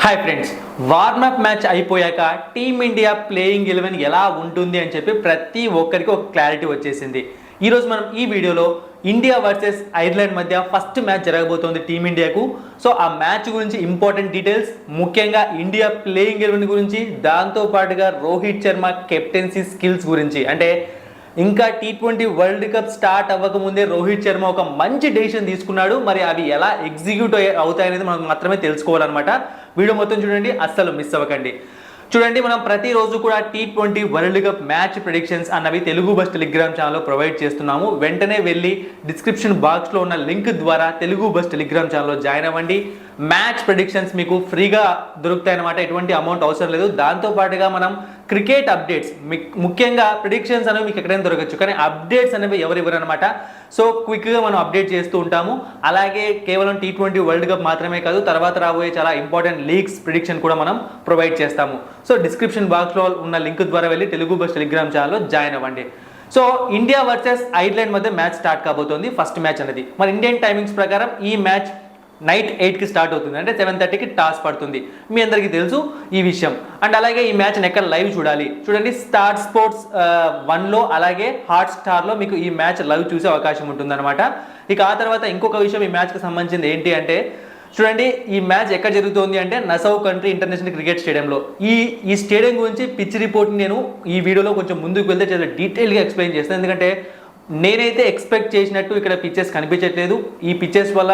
Hi friends, warm up match అయిపోయాక team India playing 11 ఎలా ఉంటుంది అని చెప్పి ప్రతి ఒక్కరికి ఒక క్లారిటీ వచ్చేసింది. ఈరోజు మనం ఈ వీడియోలో ఇండియా వర్సెస్ ఐర్లాండ్ మధ్య ఫస్ట్ మ్యాచ్ జరగబోతోంది టీమిండియాకు. సో ఆ మ్యాచ్ గురించి ఇంపార్టెంట్ డీటెయిల్స్, ముఖ్యంగా ఇండియా ప్లేయింగ్ 11 గురించి, దాంతోపాటుగా రోహిత్ శర్మ కెప్టెన్సీ స్కిల్స్ గురించి. అంటే ఇంకా T20 వరల్డ్ కప్ స్టార్ట్ అవ్వకముందే రోహిత్ శర్మ ఒక మంచి డెసిషన్ తీసుకున్నాడు. మరి అవి ఎలా ఎగ్జిక్యూట్ అవుతాయనేది మనం మాత్రమే తెలుసుకోవాలన్నమాట. వీడియో మొత్తం చూడండి, అస్సలు మిస్ అవ్వకండి. చూడండి, మనం ప్రతిరోజు కూడా T20 world cup match predictions అన్నవి తెలుగు బస్ టెలిగ్రామ్ ఛానల్లో ప్రొవైడ్ చేస్తున్నాము. వెంటనే వెళ్ళి డిస్క్రిప్షన్ బాక్స్లో ఉన్న లింక్ ద్వారా తెలుగు బస్ టెలిగ్రామ్ ఛానల్లో జాయిన్ అవ్వండి. మ్యాచ్ ప్రెడిక్షన్స్ మీకు ఫ్రీగా దొరుకుతాయన్నమాట, ఎటువంటి అమౌంట్ అవసరం లేదు. దాంతోపాటుగా మనం క్రికెట్ అప్డేట్స్, ముఖ్యంగా ప్రిడిక్షన్స్ అనేవి మీకు ఎక్కడైనా దొరకచ్చు, కానీ అప్డేట్స్ అనేవి ఎవరు అనమాట. సో క్విక్గా మనం అప్డేట్ చేస్తూ ఉంటాము. అలాగే కేవలం T20 వరల్డ్ కప్ మాత్రమే కాదు, తర్వాత రాబోయే చాలా ఇంపార్టెంట్ లీగ్స్ ప్రిడిక్షన్ కూడా మనం ప్రొవైడ్ చేస్తాము. సో డిస్క్రిప్షన్ బాక్స్లో ఉన్న లింక్ ద్వారా వెళ్ళి తెలుగు బస్ టెలిగ్రామ్ ఛానల్లో జాయిన్ అవ్వండి. సో ఇండియా వర్సెస్ ఐర్లాండ్ మధ్య మ్యాచ్ స్టార్ట్ కాబోతోంది, ఫస్ట్ మ్యాచ్ అనేది. మరి ఇండియన్ టైమింగ్స్ ప్రకారం ఈ మ్యాచ్ నైట్ 8కి స్టార్ట్ అవుతుంది, అంటే 7:30కి టాస్ పడుతుంది. మీ అందరికీ తెలుసు ఈ విషయం. అండ్ అలాగే ఈ మ్యాచ్ని ఎక్కడ లైవ్ చూడాలి, చూడండి స్టార్ స్పోర్ట్స్ 1లో అలాగే హాట్స్టార్లో మీకు ఈ మ్యాచ్ లైవ్ చూసే అవకాశం ఉంటుందన్నమాట. ఇక ఆ తర్వాత ఇంకొక విషయం ఈ మ్యాచ్కి సంబంధించింది ఏంటి అంటే, చూడండి ఈ మ్యాచ్ ఎక్కడ జరుగుతోంది అంటే నసౌ కంట్రీ ఇంటర్నేషనల్ క్రికెట్ స్టేడియంలో. ఈ స్టేడియం గురించి పిచ్ రిపోర్ట్ నేను ఈ వీడియోలో కొంచెం ముందుకు వెళ్తే చాలా డీటెయిల్గా ఎక్స్ప్లెయిన్ చేస్తాను. ఎందుకంటే నేనైతే ఎక్స్పెక్ట్ చేసినట్టు ఇక్కడ పిచ్చెస్ కనిపించట్లేదు. ఈ పిచ్చెస్ వల్ల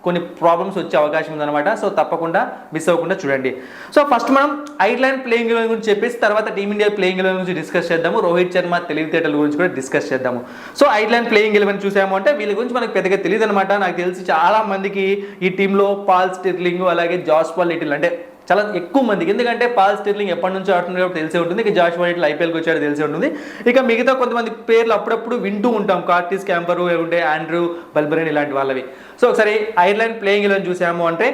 కొన్ని ప్రాబ్లమ్స్ వచ్చే అవకాశం ఉందన్నమాట. సో తప్పకుండా మిస్ అవ్వకుండా చూడండి. సో ఫస్ట్ మనం ఐర్లాండ్ ప్లేయింగ్ 11 గురించి చెప్పేసి తర్వాత టీమిండియా ప్లేయింగ్ 11 గురించి డిస్కస్ చేద్దాము. రోహిత్ శర్మ తెలివితేటల గురించి కూడా డిస్కస్ చేద్దాము. సో ఐర్లాండ్ ప్లేయింగ్ 11 చూసాము అంటే వీళ్ళ గురించి మనకు పెద్దగా తెలియదు అనమాట. నాకు తెలిసి చాలా మందికి ఈ టీంలో పాల్ స్టిర్లింగ్ అలాగే జాషువా లిటిల్ అంటే చాలా ఎక్కువ మందికి, ఎందుకంటే పాల్ స్టిర్లింగ్ ఎప్పటి నుంచో ఆడుతున్నాడో తెలిసే ఉంటుంది. ఇక జాషువా లిటిల్ ఐపీఎల్కి వచ్చాడో తెలిసే ఉంటుంది. ఇక మిగతా కొంతమంది పేర్లు అప్పుడప్పుడు వింటూ ఉంటాం, కార్టిస్ క్యాంపరు, ఉంటే ఆండ్రూ బల్బరైన్ ఇలాంటి వాళ్ళవి. సో ఒకసారి ఐర్లాండ్ ప్లేయింగ్ 11 చూసాము అంటే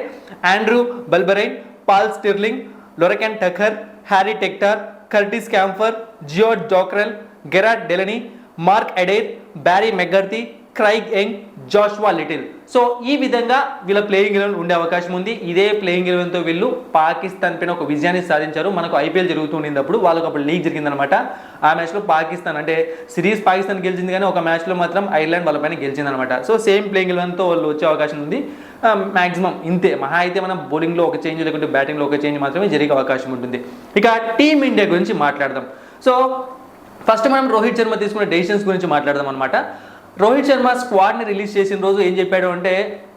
Andrew Balbirnie, Paul Stirling, Lorcan Tucker, Harry Tector, Curtis Campher, George Dockrell, Gareth Delany, Mark Adair, Barry McCarthy, Craig Young, Joshua Little. So ఈ విధంగా వీళ్ళ ప్లేయింగ్ 11 ఉండే అవకాశం ఉంది. ఇదే ప్లేయింగ్ 11తో వీళ్ళు పాకిస్తాన్ పైన ఒక విజయాన్ని సాధించారు. మనకు ఐపీఎల్ జరుగుతుండేటప్పుడు వాళ్ళకు అప్పుడు లీగ్ జరిగిందనమాట. ఆ మ్యాచ్లో పాకిస్తాన్ అంటే సిరీస్ పాకిస్తాన్ గెలిచింది, కానీ ఒక మ్యాచ్లో మాత్రం ఐర్లాండ్ వాళ్ళ పైన గెలిచిందనమాట. సో సేమ్ ప్లేయింగ్ 11తో వాళ్ళు వచ్చే అవకాశం ఉంది. మ్యాక్సిమం ఇంతే, మహా అయితే మనం బౌలింగ్లో ఒక చేంజ్ లేకుంటే బ్యాటింగ్లో ఒక చేంజ్ మాత్రమే జరిగే అవకాశం ఉంటుంది. ఇక టీమిండియా గురించి మాట్లాడదాం. సో ఫస్ట్ మనం రోహిత్ శర్మ తీసుకున్న డెసిషన్స్ గురించి మాట్లాడదాం అనమాట. రోహిత్ శర్మ స్క్వాడ్ని రిలీజ్ చేసిన రోజు ఏం చెప్పాడు అంటే,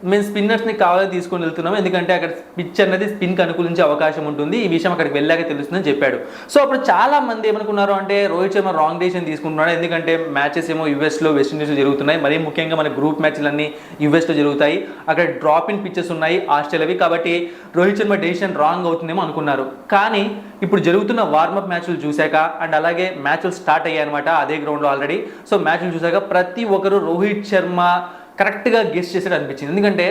మేము స్పిన్నర్స్ని కావాలని తీసుకొని వెళ్తున్నాం, ఎందుకంటే అక్కడ పిచ్ అనేది స్పిన్కి అనుకూలించే అవకాశం ఉంటుంది, ఈ విషయం అక్కడికి వెళ్ళాక తెలుస్తుందని చెప్పాడు. సో అప్పుడు చాలా మంది ఏమనుకున్నారు అంటే రోహిత్ శర్మ రాంగ్ డెసిషన్ తీసుకుంటున్నాడు, ఎందుకంటే మ్యాచెస్ ఏమో యూఎస్లో వెస్టిండీస్లో జరుగుతున్నాయి, మరీ ముఖ్యంగా మన గ్రూప్ మ్యాచ్లన్నీ యూఎస్లో జరుగుతాయి, అక్కడ డ్రాప్ ఇన్ పిచ్చెస్ ఉన్నాయి ఆస్ట్రేలియావి, కాబట్టి రోహిత్ శర్మ డెసిషన్ రాంగ్ అవుతుందేమో అనుకున్నారు. కానీ ఇప్పుడు జరుగుతున్న వార్మప్ మ్యాచ్లు చూశాక అండ్ అలాగే మ్యాచ్లు స్టార్ట్ అయ్యాయి అనమాట అదే గ్రౌండ్లో ఆల్రెడీ. సో మ్యాచ్లు చూశాక ప్రతి ఒక్కరు రోహిత్ శర్మ కరెక్ట్గా గెస్ చేసేది అనిపించింది. ఎందుకంటే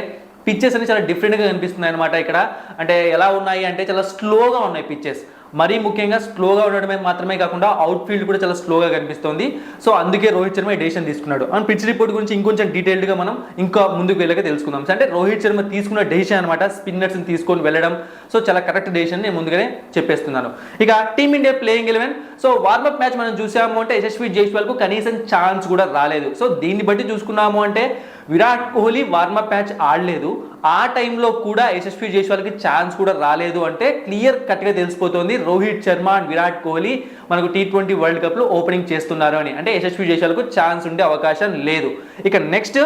పిచ్చెస్ అన్ని చాలా డిఫరెంట్గా కనిపిస్తున్నాయి అనమాట ఇక్కడ. అంటే ఎలా ఉన్నాయి అంటే చాలా స్లోగా ఉన్నాయి పిచ్చెస్, మరీ ముఖ్యంగా స్లోగా ఉండడమే మాత్రమే కాకుండా అవుట్ ఫీల్డ్ కూడా చాలా స్లోగా కనిపిస్తుంది. సో అందుకే రోహిత్ శర్మ డెసిషన్ తీసుకున్నాడు. అండ్ పిచ్ రిపోర్ట్ గురించి ఇంకొంచెం డీటెయిల్డ్గా మనం ఇంకా ముందుకు వెళ్ళాక తెలుసుకుందాం. అంటే రోహిత్ శర్మ తీసుకున్న డెసిషన్ అనమాట, స్పిన్నర్స్ని తీసుకొని వెళ్ళడం. సో చాలా కరెక్ట్ డెసిషన్ నేను ముందుగానే చెప్పేస్తున్నాను. ఇక team India playing 11. So warmup match మనం చూసాము అంటే యశస్వి జైస్వాల్కు కనీసం ఛాన్స్ కూడా రాలేదు. సో దీన్ని బట్టి చూసుకున్నాము అంటే విరాట్ కోహ్లీ వార్మప్ మ్యాచ్ ఆడలేదు, ఆ టైంలో కూడా యశస్వి జైస్వాల్కి ఛాన్స్ కూడా రాలేదు అంటే క్లియర్ కట్గా తెలిసిపోతుంది రోహిత్ శర్మ అండ్ విరాట్ కోహ్లీ మనకు T20 వరల్డ్ కప్లో ఓపెనింగ్ చేస్తున్నారు అని. అంటే యశస్వి జైస్వాల్కు ఛాన్స్ ఉండే అవకాశం లేదు. ఇక నెక్స్ట్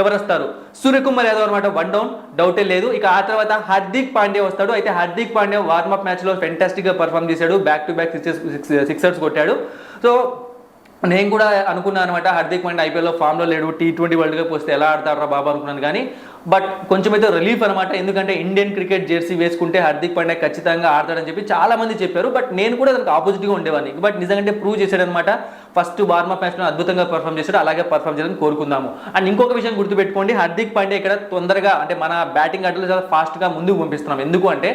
ఎవరు వస్తారు, సూర్యకుమార్ యాదవ్ అనమాట, 1 డౌన్, డౌటే లేదు. ఇక ఆ తర్వాత హార్దిక్ పాండ్యా వస్తాడు. అయితే హార్దిక్ పాండ్యా వార్మప్ మ్యాచ్లో ఫెంటాస్టిక్గా పర్ఫామ్ చేశాడు, బ్యాక్ టు బ్యాక్ సిక్సర్స్ కొట్టాడు. సో నేను కూడా అనుకున్నాను అనమాట, హార్దిక్ పాండ్యా ఐపీఎల్లో ఫామ్లో లేడు, T20 వరల్డ్ కప్ వస్తే ఎలా ఆడతారా బాబా అనుకున్నాను. కానీ బట్ కొంచెం అయితే రిలీఫ్ అనమాట, ఎందుకంటే ఇండియన్ క్రికెట్ జెర్సీ వేసుకుంటే హార్దిక్ పాండ్యా ఖచ్చితంగా ఆడతాడని చెప్పి చాలా మంది చెప్పారు. బట్ నేను కూడా దానికి ఆపోజిట్గా ఉండేవాడిని. బట్ నిజంగా ప్రూవ్ చేశాడు అనమాట. ఫస్ట్ వార్మప్ మ్యాచ్లో అద్భుతంగా పర్ఫామ్ చేశాడు, అలాగే పర్ఫామ్ చేయాలని కోరుకుందాము. అండ్ ఇంకొక విషయం గుర్తుపెట్టుకోండి, హార్దిక్ పాండ్యా ఇక్కడ తొందరగా అంటే మన బ్యాటింగ్ ఆటలో చాలా ఫాస్ట్గా ముందుకు పంపిస్తున్నాం. ఎందుకు అంటే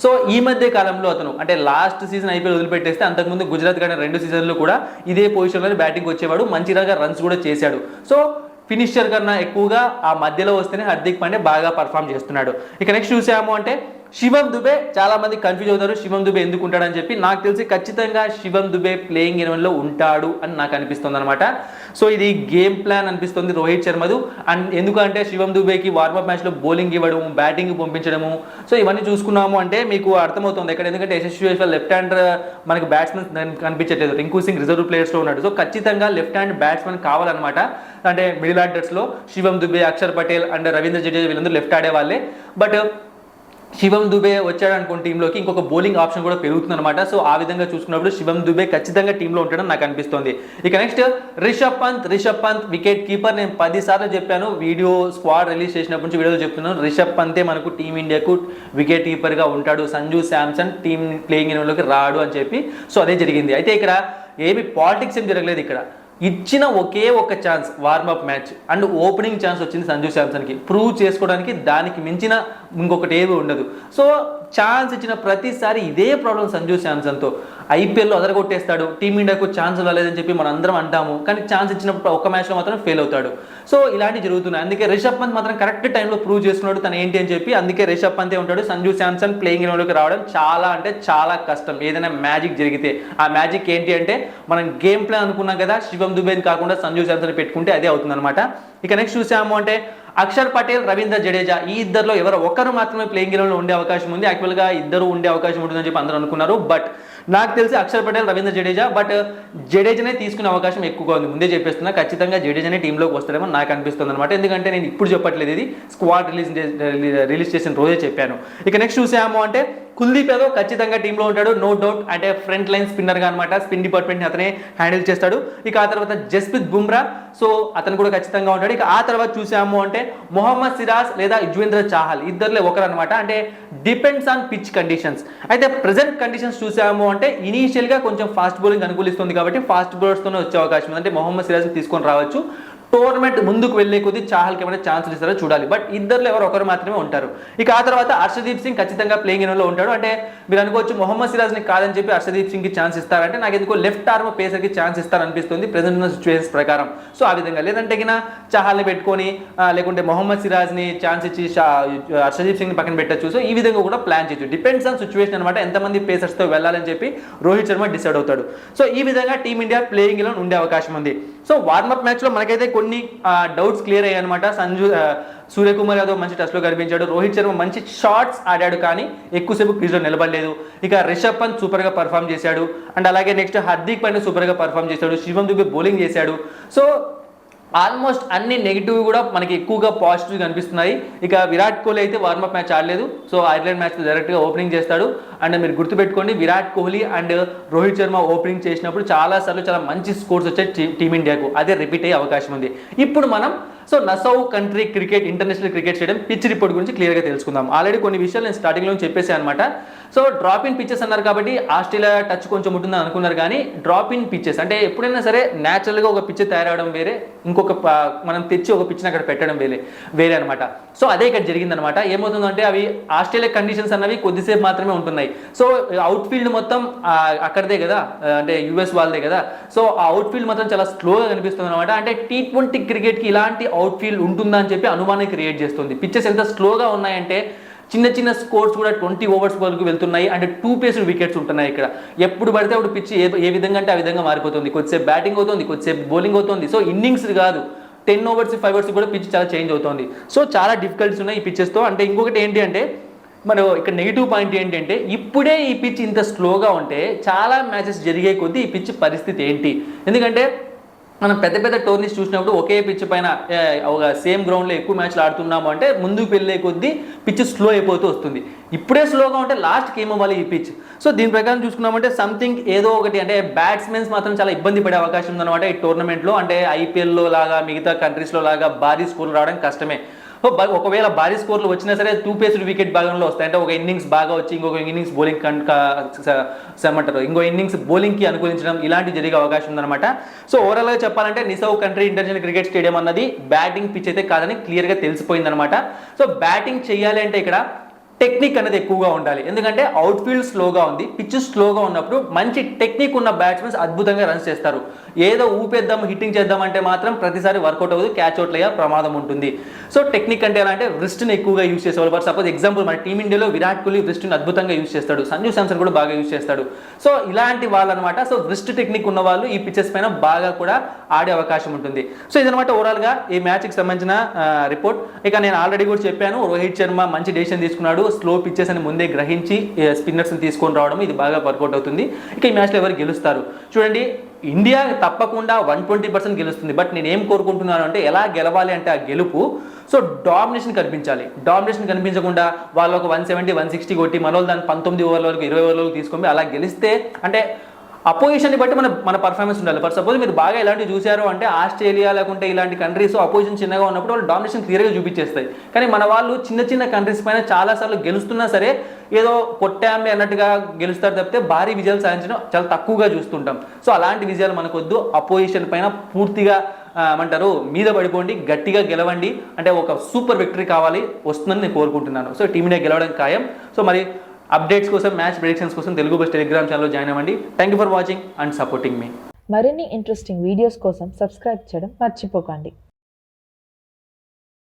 సో ఈ మధ్య కాలంలో అతను అంటే లాస్ట్ సీజన్ ఐపీఎల్ వదిలిపెట్టేస్తే అంతకుముందు గుజరాత్ కానీ 2 సీజన్లు కూడా ఇదే పొజిషన్లో బ్యాటింగ్ వచ్చేవాడు, మంచిగా రన్స్ కూడా చేశాడు. సో ఫినిషర్ కన్నా ఎక్కువగా ఆ మధ్యలో వస్తేనే హార్దిక్ పాండ్యా బాగా పర్ఫామ్ చేస్తున్నాడు. ఇక నెక్స్ట్ చూసాము అంటే శివం దుబే చాలా మంది కన్ఫ్యూజ్ అవుతారు శివం దుబే ఎందుకు ఉంటాడని చెప్పి. నాకు తెలిసి ఖచ్చితంగా శివం దుబే ప్లేయింగ్ 11లో ఉంటాడు అని నాకు అనిపిస్తుంది అనమాట. సో ఇది గేమ్ ప్లాన్ అనిపిస్తుంది రోహిత్ శర్మదు. అండ్ ఎందుకంటే శివం దుబేకి వార్మప్ మ్యాచ్లో బౌలింగ్ ఇవ్వడము, బ్యాటింగ్ పంపించడము, సో ఇవన్నీ చూసుకున్నాము అంటే మీకు అర్థమవుతుంది ఇక్కడ. ఎందుకంటే యశస్వి లెఫ్ట్ హ్యాండ్ మనకి బ్యాట్స్మెన్ కనిపించట్లేదు, రింకు సింగ్ రిజర్వ్ ప్లేయర్స్లో ఉన్నాడు. సో ఖచ్చితంగా లెఫ్ట్ హ్యాండ్ బ్యాట్స్మెన్ కావాలన్నమాట. అంటే మిడిల్ ఆర్డర్స్లో శివం దుబే, అక్షర్ పటేల్ అండ్ రవీంద్ర జడేజా వీళ్ళందరూ లెఫ్ట్ ఆడే వాళ్ళే. బట్ శివం దుబే వచ్చాడు అనుకోండి టీంలోకి, ఇంకొక బౌలింగ్ ఆప్షన్ కూడా పెరుగుతుంది అనమాట. సో ఆ విధంగా చూసుకున్నప్పుడు శివం దుబే ఖచ్చితంగా టీంలో ఉంటాడని నాకు అనిపిస్తుంది. ఇక next Rishabh Pant wicket keeper. నేను 10 సార్లు చెప్పాను వీడియో స్క్వాడ్ రిలీజ్ చేసినప్పటి నుంచి వీడియోలో చెప్తున్నాను, రిషబ్ పంతే మనకు టీమిండియాకు వికెట్ కీపర్గా ఉంటాడు, సంజు శాంసన్ టీం ప్లేయింగ్ 11లోకి రాడు అని చెప్పి. సో అదే జరిగింది. అయితే ఇక్కడ ఏమి పాలిటిక్స్ ఏం జరగలేదు. ఇక్కడ ఇచ్చిన ఒకే ఒక chance warmup match and opening chance వచ్చింది సంజు శాంసన్కి ప్రూవ్ చేసుకోవడానికి. దానికి మించిన ఇంకొకటి ఏమీ ఉండదు. సో ఛాన్స్ ఇచ్చిన ప్రతిసారి ఇదే ప్రాబ్లం సంజు శాంసన్తో. ఐపీఎల్లో అదరగొట్టేస్తాడు, టీమిండియాకు ఛాన్స్ రాలేదని చెప్పి మనం అందరం అంటాము, కానీ ఛాన్స్ ఇచ్చినప్పుడు ఒక మ్యాచ్లో మాత్రం ఫెయిల్ అవుతాడు. సో ఇలాంటివి జరుగుతున్నాయి. అందుకే రిషబ్ పంత్ మాత్రం కరెక్ట్ టైంలో ప్రూవ్ చేసుకున్నాడు తను ఏంటి అని చెప్పి. అందుకే రిషబ్ పంతే ఉంటాడు. సంజు శాంసన్ ప్లేయింగ్ 11లోకి రావడం చాలా అంటే చాలా కష్టం. ఏదైనా మ్యాజిక్ జరిగితే ఆ మ్యాజిక్ ఏంటి అంటే మనం గేమ్ ప్లాన్ అనుకున్నాం కదా, శివం దుబేని కాకుండా సంజు శాంసన్ పెట్టుకుంటే అదే అవుతుంది అనమాట. ఇక నెక్స్ట్ చూసాము అంటే అక్షర్ పటేల్, రవీంద్ర జడేజా ఈ ఇద్దరిలో ఎవరో ఒకరు మాత్రమే ప్లేయింగ్ 11లో ఉండే అవకాశం ఉంది. యాక్చువల్గా ఇద్దరు ఉండే అవకాశం ఉంటుందని చెప్పి అందరూ అనుకున్నారు. బట్ నాకు తెలిసి అక్షర్ పటేల్, రవీంద్ర జడేజా, బట్ జడేజానే తీసుకునే అవకాశం ఎక్కువగా ఉంది. ముందే చెప్పేస్తున్నా, ఖచ్చితంగా జడేజానే టీంలోకి వస్తాడేమో నాకు అనిపిస్తుంది అనమాట. ఎందుకంటే నేను ఇప్పుడు చెప్పట్లేదు, ఇది స్క్వాడ్ రిలీజ్ చేసిన రోజే చెప్పాను. ఇక నెక్స్ట్ చూసాము అంటే కుల్దీప్ యాదవ్ ఖచ్చితంగా టీంలో ఉంటాడు, నో డౌట్. అంటే ఫ్రంట్ లైన్ స్పిన్నర్గా అనమాట, స్పిన్ డిపార్ట్మెంట్ని అతనే హ్యాండిల్ చేస్తాడు. ఇక ఆ తర్వాత జస్ప్రీత్ బుమ్రా, సో అతను కూడా ఖచ్చితంగా ఉంటాడు. ఇక ఆ తర్వాత చూసాము అంటే మొహమ్మద్ సిరాజ్ లేదా యుజ్వేంద్ర చాహల్ ఇద్దరులే ఒకరు అనమాట. అంటే డిపెండ్స్ ఆన్ పిచ్ కండిషన్స్. అయితే ప్రెసెంట్ కండిషన్స్ చూసాము అంటే ఇనీషియల్గా కొంచెం ఫాస్ట్ బౌలింగ్ అనుకూలిస్తుంది కాబట్టి ఫాస్ట్ బౌలర్స్తోనే వచ్చే అవకాశం ఉంది. అంటే మొహమ్మద్ సిరాజ్ని తీసుకొని రావచ్చు. టోర్నమెంట్ ముందుకు వెళ్లే కొద్దీ చాహల్కి ఏమైనా ఛాన్సులు ఇస్తారో చూడాలి. బట్ ఇద్దరులో ఎవరు ఒకరు మాత్రమే ఉంటారు. ఇక ఆ తర్వాత హర్షదీప్ సింగ్ ఖచ్చితంగా ప్లేయింగ్ 11లో ఉంటాడు. అంటే మీరు అనుకోవచ్చు మొహమ్మద్ సిరాజ్ని కాదని చెప్పి హర్షదీప్ సింగ్కి ఛాన్స్ ఇస్తారంటే, నాకు ఎందుకో లెఫ్ట్ ఆర్మ్ పేసర్కి ఛాన్స్ ఇస్తారనిపిస్తుంది ప్రెసెంట్ ఉన్న సిచ్యువేషన్స్ ప్రకారం. సో ఆ విధంగా లేదంటే కినా చాహల్ని పెట్టుకొని లేకుంటే మొహమ్మద్ సిరాజ్ని ఛాన్స్ ఇచ్చి హర్షదీప్ సింగ్ని పక్కన పెట్టచ్చు. సో ఈ విధంగా కూడా ప్లాన్ చేయొచ్చు. డిపెండ్స్ ఆన్ సిచ్యువేషన్ అనమాట, ఎంతమంది పేసర్స్తో వెళ్ళాలని చెప్పి రోహిత్ శర్మ డిసైడ్ అవుతాడు. సో ఈ విధంగా టీమిండియా ప్లేయింగ్ 11 ఉండే అవకాశం ఉంది. సో వార్మప్ మ్యాచ్లో మనకైతే కొన్ని డౌట్స్ క్లియర్ అయ్యాయి అనమాట. సూర్యకుమార్ యాదవ్ మంచి టచ్లో కనిపించాడు, రోహిత్ శర్మ మంచి షాట్స్ ఆడాడు కానీ ఎక్కువసేపు క్రీజ్లో నిలబడలేదు. ఇక రిషబ్ పంత్ సూపర్గా పర్ఫామ్ చేశాడు. అండ్ అలాగే నెక్స్ట్ హార్దిక్ పాండ్యా సూపర్గా పర్ఫామ్ చేశాడు. శివం దుబే బౌలింగ్ చేశాడు. సో ఆల్మోస్ట్ అన్ని నెగిటివ్ కూడా మనకి ఎక్కువగా పాజిటివ్ కనిపిస్తున్నాయి. ఇక విరాట్ కోహ్లీ అయితే వార్మప్ మ్యాచ్ ఆడలేదు. సో ఐర్లాండ్ మ్యాచ్ డైరెక్ట్గా ఓపెనింగ్ చేస్తాడు. అండ్ మీరు గుర్తుపెట్టుకోండి, విరాట్ కోహ్లీ అండ్ రోహిత్ శర్మ ఓపెనింగ్ చేసినప్పుడు చాలాసార్లు చాలా మంచి స్కోర్స్ వచ్చాయి టీమిండియాకు. అదే రిపీట్ అయ్యే అవకాశం ఉంది. ఇప్పుడు మనం so Nassau County cricket international cricket stadium pitch report గురించి క్లియర్గా తెలుసుకుందాం. ఆల్రెడీ కొన్ని విషయాలు నేను స్టార్టింగ్లో చెప్పేసాను అనమాట. సో డ్రాప్ ఇన్ పిచ్చెస్ అన్నారు కాబట్టి ఆస్ట్రేలియా టచ్ కొంచెం ఉంటుందని అనుకున్నారు, కానీ డ్రాప్ ఇన్ పిచ్చెస్ అంటే ఎప్పుడైనా సరే న్యాచురల్గా ఒక పిచ్ తయారవడం వేరే, ఇంకొక మనం తెచ్చి ఒక పిచ్ని అక్కడ పెట్టడం వేరే అనమాట. సో అదే ఇక్కడ జరిగిందనమాట. ఏమవుతుందంటే అవి ఆస్ట్రేలియా కండిషన్స్ అన్నవి కొద్దిసేపు మాత్రమే ఉంటున్నాయి. సో అవుట్ ఫీల్డ్ మొత్తం అక్కడదే కదా, అంటే యూఎస్ వాళ్ళదే కదా. సో ఆ అవుట్ ఫీల్డ్ మొత్తం చాలా స్లోగా కనిపిస్తుంది అనమాట. అంటే T20 క్రికెట్కి ఇలాంటి అవుట్ ఫీల్డ్ ఉంటుందా అని చెప్పి అనుమానం క్రియేట్ చేస్తుంది. పిచ్చెస్ ఎంత స్లోగా ఉన్నాయంటే చిన్న చిన్న స్కోర్స్ కూడా 20 ఓవర్స్ వరకు వెళ్తున్నాయి. అంటే 2 పేస్డ్ వికెట్స్ ఉంటున్నాయి ఇక్కడ. ఎప్పుడు పడితే అప్పుడు పిచ్ ఏ విధంగా అంటే ఆ విధంగా మారిపోతుంది. కొద్దిసేపు బ్యాటింగ్ అవుతుంది, కొద్దిసేపు బౌలింగ్ అవుతుంది. సో ఇన్నింగ్స్ కాదు, 10 ఓవర్స్ 5 ఓవర్స్ కూడా పిచ్ చాలా చేంజ్ అవుతుంది. సో చాలా డిఫికల్టీస్ ఉన్నాయి ఈ పిచ్చెస్తో. అంటే ఇంకొకటి ఏంటి అంటే మనం ఇక్కడ నెగిటివ్ పాయింట్ ఏంటంటే ఇప్పుడే ఈ పిచ్ ఇంత స్లోగా ఉంటే చాలా మ్యాచెస్ జరిగే కొద్దీ ఈ పిచ్ పరిస్థితి ఏంటి? ఎందుకంటే మనం పెద్ద పెద్ద టోర్నీస్ చూసినప్పుడు ఒకే పిచ్ పైన ఒక సేమ్ గ్రౌండ్లో ఎక్కువ మ్యాచ్లు ఆడుతున్నాము అంటే ముందుకు వెళ్ళే కొద్దీ పిచ్ స్లో అయిపోతూ వస్తుంది. ఇప్పుడే స్లోగా ఉంటే లాస్ట్కి ఏమవ్వాలి ఈ పిచ్? సో దీని ప్రకారం చూసుకున్నామంటే సంథింగ్ ఏదో ఒకటి, అంటే బ్యాట్స్మెన్స్ మాత్రం చాలా ఇబ్బంది పడే అవకాశం ఉందన్నమాట ఈ టోర్నమెంట్లో. అంటే ఐపీఎల్లో లాగా మిగతా కంట్రీస్లో లాగా భారీ స్కోర్లు రావడం కష్టమే. ఒకవేళ భారీ స్కోర్లు వచ్చినా సరే 2 పేస్డ్ వికెట్ భాగంలో వస్తాయి. అంటే ఒక ఇన్నింగ్స్ బాగా వచ్చి ఇంకొక ఇన్నింగ్స్ బౌలింగ్ ఏమంటారు ఇంకో ఇన్నింగ్స్ బౌలింగ్కి అనుకూలించడం ఇలాంటివి జరిగే అవకాశం ఉందన్నమాట. సో ఓవరాల్గా చెప్పాలంటే నిసౌ కంట్రీ ఇంటర్నేషనల్ క్రికెట్ స్టేడియం అన్నది బ్యాటింగ్ పిచ్ అయితే కాదని క్లియర్గా తెలిసిపోయిందనమాట. సో బ్యాటింగ్ చేయాలి అంటే ఇక్కడ టెక్నిక్ అనేది ఎక్కువగా ఉండాలి. ఎందుకంటే అవుట్ఫీల్డ్ స్లోగా ఉంది, పిచ్ స్లోగా ఉన్నప్పుడు మంచి టెక్నిక్ ఉన్న బ్యాట్స్మెన్స్ అద్భుతంగా రన్స్ చేస్తారు. ఏదో ఊపేద్దాం హిట్టింగ్ చేద్దాం అంటే మాత్రం ప్రతిసారి వర్కౌట్ అవ్వదు, క్యాచ్ అవుట్ అయ్యే ప్రమాదం ఉంటుంది. సో టెక్నిక్ అంటే ఎలా అంటే రిస్ట్ని ఎక్కువగా యూజ్ చేసేవాళ్ళు. ఫర్ సపోజ్ ఎగ్జాంపుల్ మన టీమిండియాలో విరాట్ కోహ్లీ రిస్ట్ని అద్భుతంగా యూజ్ చేస్తాడు, సంజు శాంసన్ కూడా బాగా యూజ్ చేస్తాడు. సో ఇలాంటి వాళ్ళు అనమాట. సో రిస్ట్ టెక్నిక్ ఉన్న వాళ్ళు ఈ పిచెస్ పైన బాగా కూడా ఆడే అవకాశం ఉంటుంది. సో ఇదనమాట ఓవరాల్గా ఈ మ్యాచ్కి సంబంధించిన రిపోర్ట్. ఇక నేను ఆల్రెడీ కూడా చెప్పాను, రోహిత్ శర్మ మంచి డెసిషన్ తీసుకున్నాడు, స్లో పిచ్చెస్ అని ముందే గ్రహించి స్పిన్నర్స్ని తీసుకొని రావడం ఇది బాగా వర్కౌట్ అవుతుంది. ఇక ఈ మ్యాచ్లో ఎవరు గెలుస్తారు చూడండి. ఇండియా తప్పకుండా 120% గెలుస్తుంది. బట్ నేను ఏం కోరుకుంటున్నాను అంటే ఎలా గెలవాలి అంటే ఆ గెలుపు సో డామినేషన్ కనిపించాలి. డామినేషన్ కనిపించకుండా వాళ్ళు ఒక 170 160 కొట్టి మనోళ్ళు దాన్ని 19 ఓవర్ల వరకు 20 ఓవర్ల వరకు తీసుకొని అలా గెలిస్తే అంటే అపోజిషన్ని బట్టి మన పర్ఫార్మెన్స్ ఉండాలి. ఫర్ సపోజ్ మీరు బాగా ఇలాంటివి చూశారు అంటే ఆస్ట్రేలియా లేకుంటే ఇలాంటి కంట్రీస్ అపోజిషన్ చిన్నగా ఉన్నప్పుడు వాళ్ళు డామినేషన్ క్లియర్గా చూపించేస్తాయి. కానీ మన వాళ్ళు చిన్న చిన్న కంట్రీస్ పైన చాలాసార్లు గెలుస్తున్నా సరే ఏదో కొట్టామే అన్నట్టుగా గెలుస్తారు తప్పితే భారీ విజయాలు సాధించడం చాలా తక్కువగా చూస్తుంటాం. సో అలాంటి విజయాలు మనకొద్దు. అపోజిషన్ పైన పూర్తిగా ఏమంటారు మీద పడిపోండి, గట్టిగా గెలవండి. అంటే ఒక సూపర్ విక్టరీ కావాలి, వస్తుందని నేను కోరుకుంటున్నాను. సో టీమిండియా గెలవడం ఖాయం. సో మరి అప్డేట్స్ కోసం, మ్యాచ్ ప్రెడిక్షన్స్ కోసం తెలుగు బస్ టెలిగ్రామ్ ఛానల్లో జాయిన్ అవ్వండి. Thank you for watching and supporting మీ. మరిన్ని ఇంట్రెస్టింగ్ వీడియోస్ కోసం సబ్స్క్రైబ్ చేయడం మర్చిపోకండి.